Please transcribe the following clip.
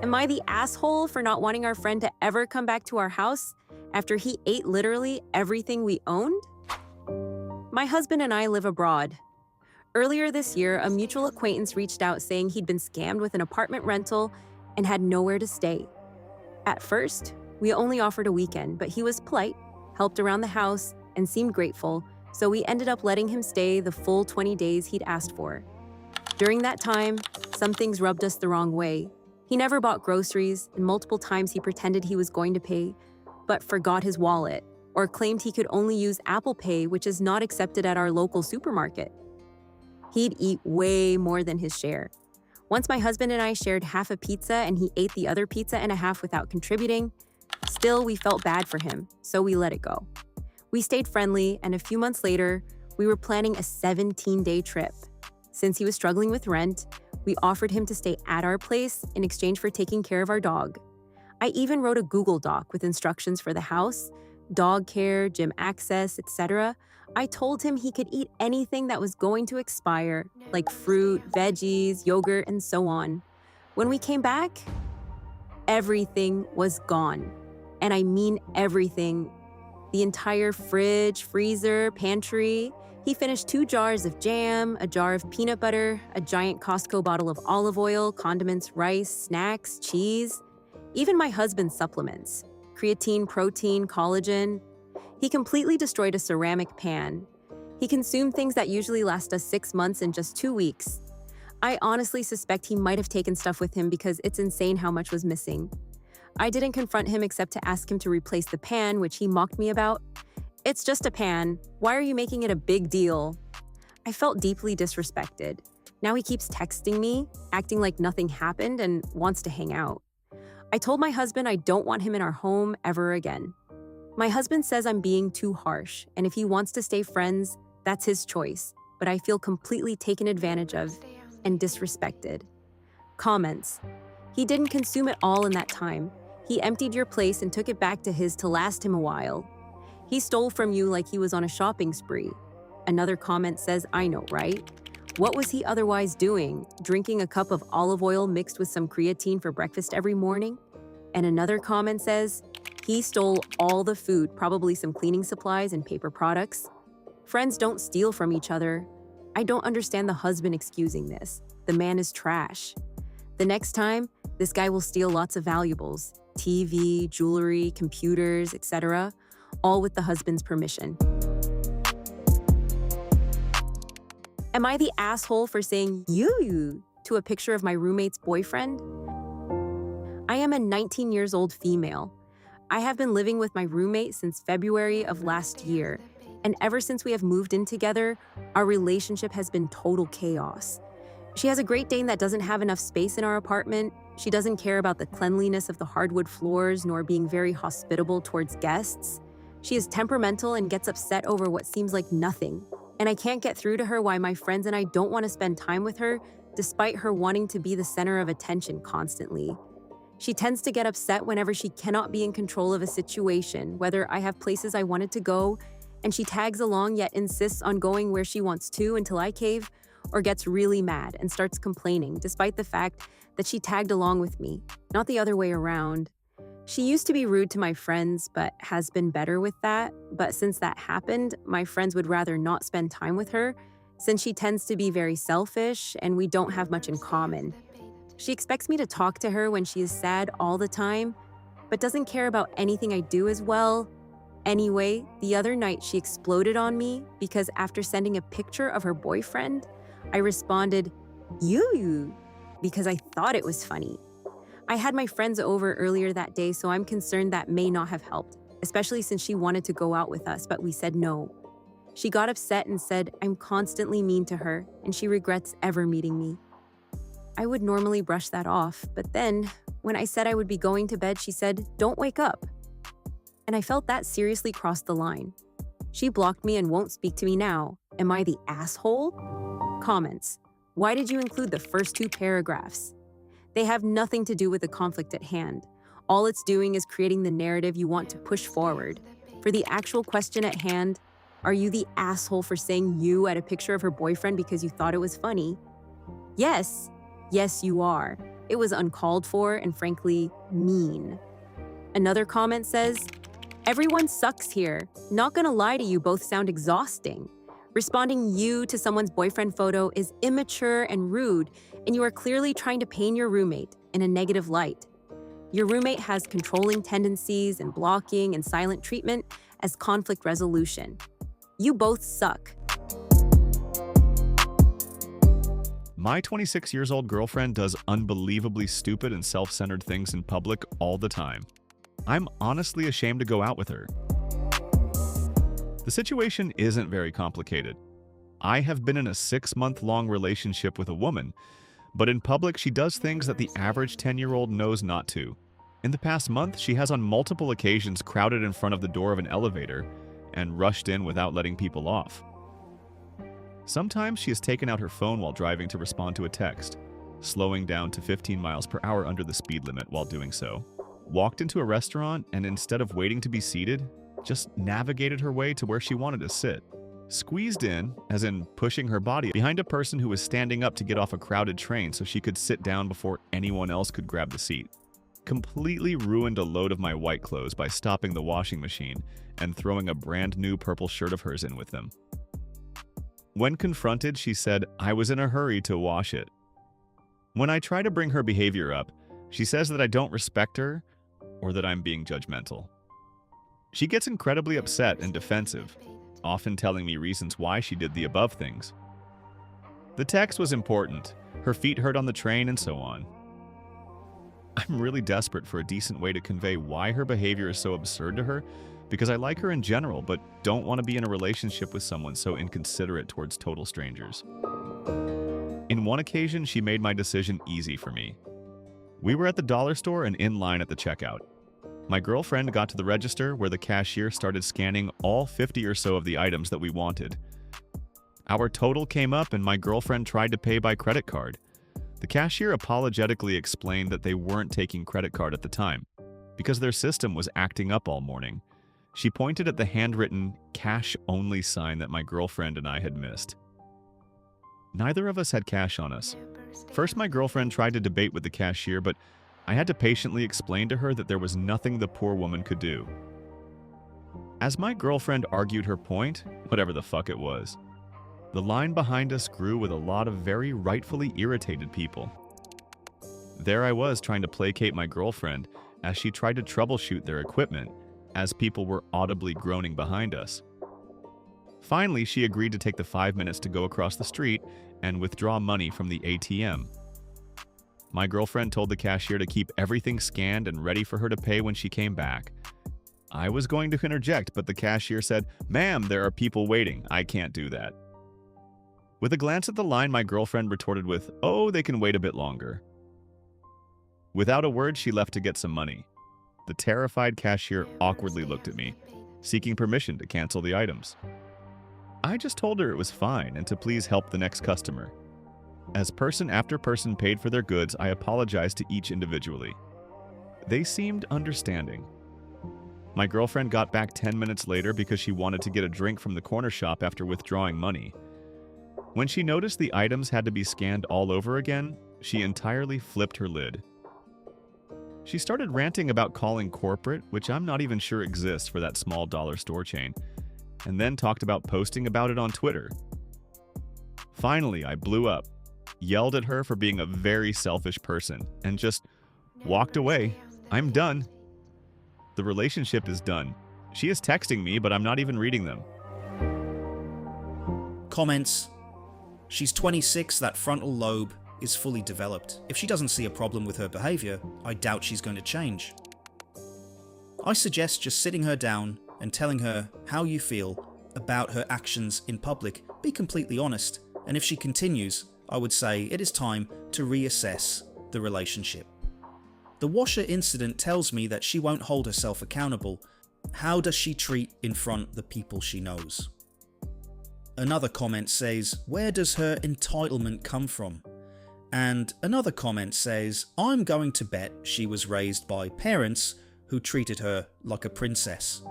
Am I the asshole for not wanting our friend to ever come back to our house after he ate literally everything we owned? My husband and I live abroad. Earlier this year, a mutual acquaintance reached out saying he'd been scammed with an apartment rental and had nowhere to stay. At first, we only offered a weekend, but he was polite, helped around the house, and seemed grateful, so we ended up letting him stay the full 20 days he'd asked for. During that time, some things rubbed us the wrong way. He never bought groceries, and multiple times he pretended he was going to pay, but forgot his wallet, or claimed he could only use Apple Pay, which is not accepted at our local supermarket. He'd eat way more than his share. Once my husband and I shared half a pizza and he ate the other pizza and a half without contributing. Still, we felt bad for him, so we let it go. We stayed friendly, and a few months later, we were planning a 17-day trip. Since he was struggling with rent, we offered him to stay at our place in exchange for taking care of our dog. I even wrote a Google Doc with instructions for the house, dog care, gym access, etc. I told him he could eat anything that was going to expire, like fruit, veggies, yogurt, and so on. When we came back, everything was gone. And I mean everything. The entire fridge, freezer, pantry. He finished 2 jars of jam, a jar of peanut butter, a giant Costco bottle of olive oil, condiments, rice, snacks, cheese, even my husband's supplements, creatine, protein, collagen. He completely destroyed a ceramic pan. He consumed things that usually last us 6 months in just 2 weeks. I honestly suspect he might have taken stuff with him because it's insane how much was missing. I didn't confront him except to ask him to replace the pan, which he mocked me about. It's just a pan. Why are you making it a big deal? I felt deeply disrespected. Now he keeps texting me, acting like nothing happened, and wants to hang out. I told my husband I don't want him in our home ever again. My husband says I'm being too harsh, and if he wants to stay friends, that's his choice, but I feel completely taken advantage of and disrespected. Comments. He didn't consume it all in that time. He emptied your place and took it back to his to last him a while. He stole from you like he was on a shopping spree. Another comment says, I know, right? What was he otherwise doing? Drinking a cup of olive oil mixed with some creatine for breakfast every morning? And another comment says, he stole all the food, probably some cleaning supplies and paper products. Friends don't steal from each other. I don't understand the husband excusing this. The man is trash. The next time, this guy will steal lots of valuables, TV, jewelry, computers, etc., all with the husband's permission. Am I the asshole for saying you to a picture of my roommate's boyfriend? I am a 19 years old female. I have been living with my roommate since February of last year, and ever since we have moved in together, our relationship has been total chaos. She has a Great Dane that doesn't have enough space in our apartment. She doesn't care about the cleanliness of the hardwood floors nor being very hospitable towards guests. She is temperamental and gets upset over what seems like nothing. And I can't get through to her why my friends and I don't want to spend time with her, despite her wanting to be the center of attention constantly. She tends to get upset whenever she cannot be in control of a situation, whether I have places I wanted to go, and she tags along yet insists on going where she wants to until I cave, or gets really mad and starts complaining, despite the fact that she tagged along with me, not the other way around. She used to be rude to my friends, but has been better with that. But since that happened, my friends would rather not spend time with her, since she tends to be very selfish and we don't have much in common. She expects me to talk to her when she is sad all the time, but doesn't care about anything I do as well. Anyway, the other night she exploded on me because after sending a picture of her boyfriend, I responded, you, because I thought it was funny. I had my friends over earlier that day, so I'm concerned that may not have helped, especially since she wanted to go out with us, but we said no. She got upset and said I'm constantly mean to her and she regrets ever meeting me. I would normally brush that off, but then when I said I would be going to bed, she said, don't wake up. And I felt that seriously crossed the line. She blocked me and won't speak to me now. Am I the asshole? Comments. Why did you include the first 2 paragraphs? They have nothing to do with the conflict at hand. All it's doing is creating the narrative you want to push forward. For the actual question at hand, are you the asshole for saying you at a picture of her boyfriend because you thought it was funny? Yes, you are. It was uncalled for and frankly, mean. Another comment says, "Everyone sucks here. Not gonna lie to you, both sound exhausting. Responding you to someone's boyfriend photo is immature and rude, and you are clearly trying to paint your roommate in a negative light. Your roommate has controlling tendencies and blocking and silent treatment as conflict resolution. You both suck." My 26 years old girlfriend does unbelievably stupid and self-centered things in public all the time. I'm honestly ashamed to go out with her. The situation isn't very complicated. I have been in a 6-month-long relationship with a woman, but in public she does things that the average 10-year-old knows not to. In the past month, she has on multiple occasions crowded in front of the door of an elevator and rushed in without letting people off. Sometimes she has taken out her phone while driving to respond to a text, slowing down to 15 miles per hour under the speed limit while doing so. Walked into a restaurant and instead of waiting to be seated, just navigated her way to where she wanted to sit. Squeezed in, as in pushing her body, behind a person who was standing up to get off a crowded train so she could sit down before anyone else could grab the seat. Completely ruined a load of my white clothes by stopping the washing machine and throwing a brand new purple shirt of hers in with them. When confronted, she said I was in a hurry to wash it. When I try to bring her behavior up, she says that I don't respect her or that I'm being judgmental. She gets incredibly upset and defensive, often telling me reasons why she did the above things. The text was important, her feet hurt on the train, and so on. I'm really desperate for a decent way to convey why her behavior is so absurd to her, because I like her in general, but don't want to be in a relationship with someone so inconsiderate towards total strangers. In one occasion, she made my decision easy for me. We were at the dollar store and in line at the checkout. My girlfriend got to the register where the cashier started scanning all 50 or so of the items that we wanted. Our total came up and my girlfriend tried to pay by credit card. The cashier apologetically explained that they weren't taking credit card at the time because their system was acting up all morning. She pointed at the handwritten cash only sign that my girlfriend and I had missed. Neither of us had cash on us. First, my girlfriend tried to debate with the cashier, but I had to patiently explain to her that there was nothing the poor woman could do. As my girlfriend argued her point, whatever the fuck it was, the line behind us grew with a lot of very rightfully irritated people. There I was trying to placate my girlfriend as she tried to troubleshoot their equipment, as people were audibly groaning behind us. Finally, she agreed to take the 5 minutes to go across the street and withdraw money from the ATM. My girlfriend told the cashier to keep everything scanned and ready for her to pay when she came back. I was going to interject, but the cashier said, "Ma'am, there are people waiting. I can't do that." With a glance at the line, my girlfriend retorted with, "Oh, they can wait a bit longer." Without a word, she left to get some money. The terrified cashier awkwardly looked at me, seeking permission to cancel the items. I just told her it was fine and to please help the next customer. As person after person paid for their goods, I apologized to each individually. They seemed understanding. My girlfriend got back 10 minutes later because she wanted to get a drink from the corner shop after withdrawing money. When she noticed the items had to be scanned all over again, she entirely flipped her lid. She started ranting about calling corporate, which I'm not even sure exists for that small dollar store chain, and then talked about posting about it on Twitter. Finally, I blew up, yelled at her for being a very selfish person, and just walked away. I'm done. The relationship is done. She is texting me, but I'm not even reading them. Comments. She's 26, that frontal lobe is fully developed. If she doesn't see a problem with her behaviour, I doubt she's going to change. I suggest just sitting her down and telling her how you feel about her actions in public. Be completely honest, and if she continues, I would say it is time to reassess the relationship. The washer incident tells me that she won't hold herself accountable. How does she treat in front the people she knows? Another comment says, where does her entitlement come from? And another comment says, I'm going to bet she was raised by parents who treated her like a princess.